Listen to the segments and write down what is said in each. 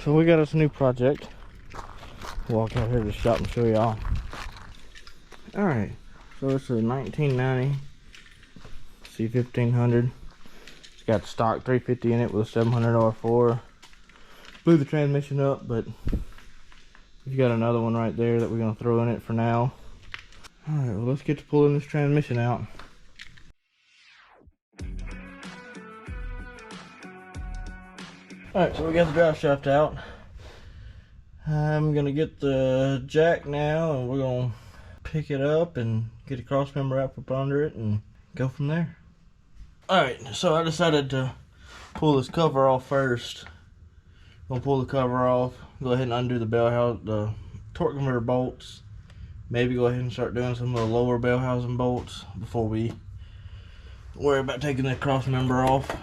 So we got us a new project. Walk out here to the shop and show y'all. Alright, so it's a 1990 C1500. It's got the stock 350 in it with a 700 R4. Blew the transmission up, but we've got another one right there that we're going to throw in it for now. Alright, well, let's get to pulling this transmission out. Alright, so we got the drive shaft out. I'm going to get the jack now, and we're going to pick it up and get a cross member out from under it and go from there. Alright, so I decided to pull this cover off first. Gonna pull the cover off, go ahead and undo the bell house, the torque converter bolts. Maybe go ahead and start doing some of the lower bell housing bolts before we worry about taking that cross member off.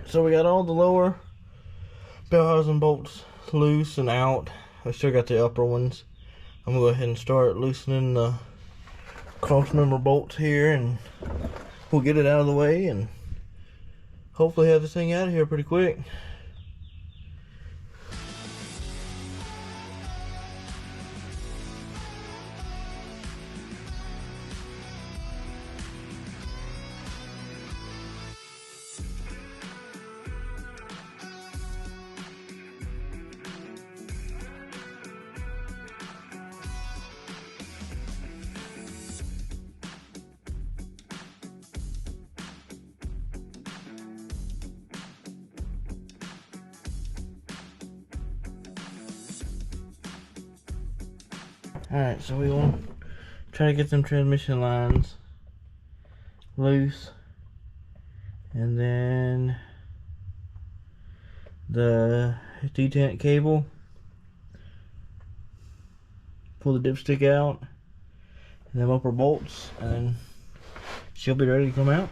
So we got all the lower bell housing bolts loose and out. I still got the upper ones. I'm gonna go ahead and start loosening the cross member bolts here, and we'll get it out of the way and hopefully have this thing out of here pretty quick. Alright, so we want to try to get them transmission lines loose, and then the detent cable, pull the dipstick out, and them upper bolts, and she'll be ready to come out.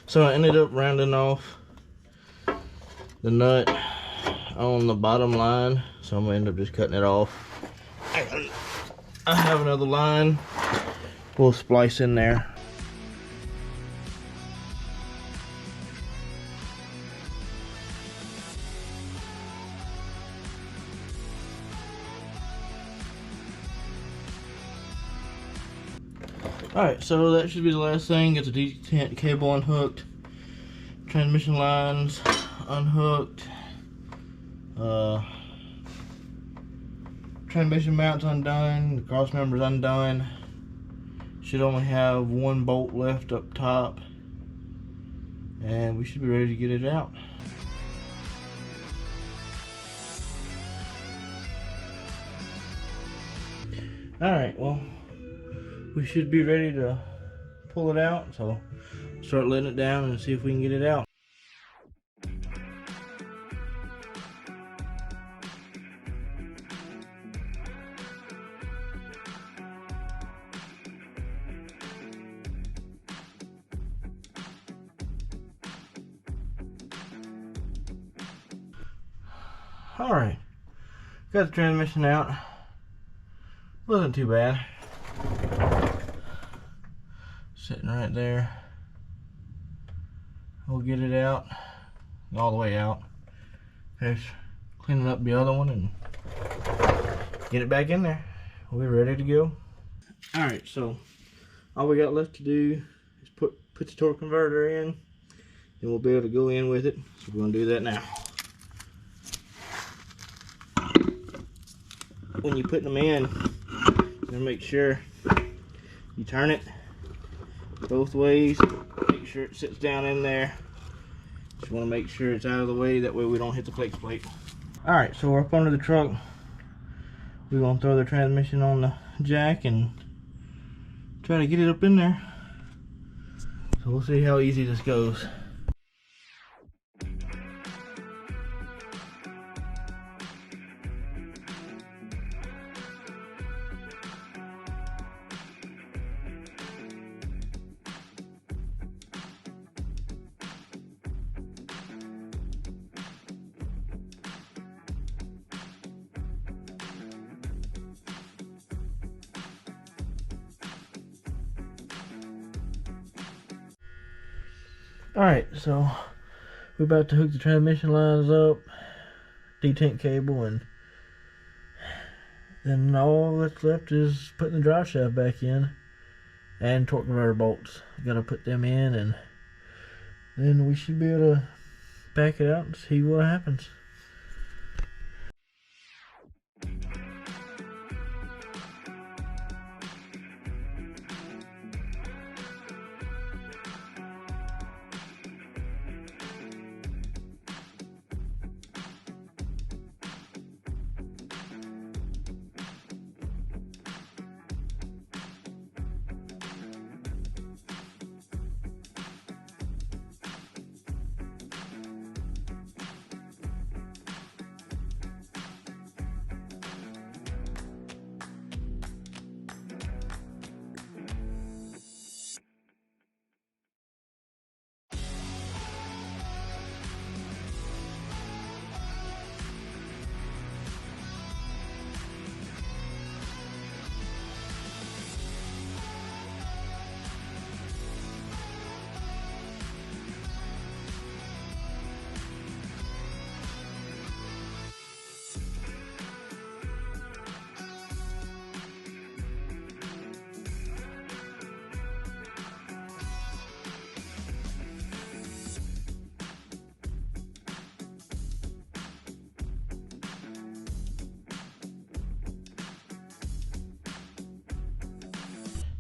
So I ended up rounding off the nut on the bottom line, so I'm gonna end up just cutting it off. I have another line we'll splice in there. Alright, so that should be the last thing. Get the detent cable unhooked, transmission lines unhooked, transmission mounts undone, the cross members undone. Should only have one bolt left up top, and we should be ready to get it out. Alright, well, we should be ready to pull it out, so start letting it down and see if we can get it out. Alright, got the transmission out. Wasn't too bad. Sitting right there. We'll get it out, all the way out. Finish cleaning up the other one and get it back in there. We're ready to go. Alright, so all we got left to do is put the torque converter in, and we'll be able to go in with it. So we're going to do that now. When you're putting them in, you gotta make sure You turn it both ways, make sure it sits down in there. Just want to make sure it's out of the way, that way we don't hit the flex plate. Alright, so we're up under the truck. We're going to throw the transmission on the jack and try to get it up in there. So we'll see how easy this goes. Alright, so we're about to hook the transmission lines up, detank cable, and then all that's left is putting the drive shaft back in and torque converter bolts. Gotta put them in, and then we should be able to back it out and see what happens.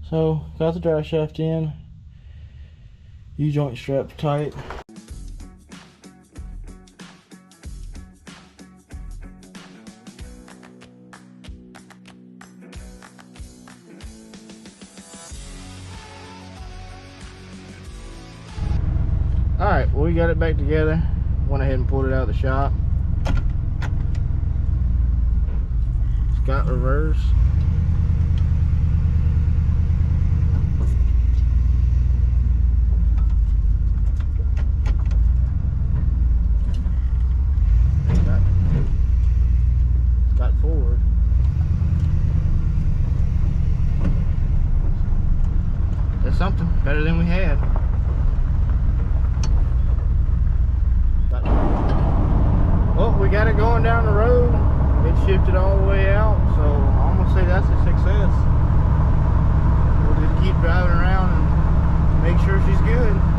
So, got the drive shaft in, U-joint strapped tight. Alright, well, we got it back together. Went ahead and pulled it out of the shop. It's got reverse. Something better than we had. Well, we got it going down the road. It shifted all the way out, so I'm gonna say that's a success. We'll just keep driving around and make sure she's good.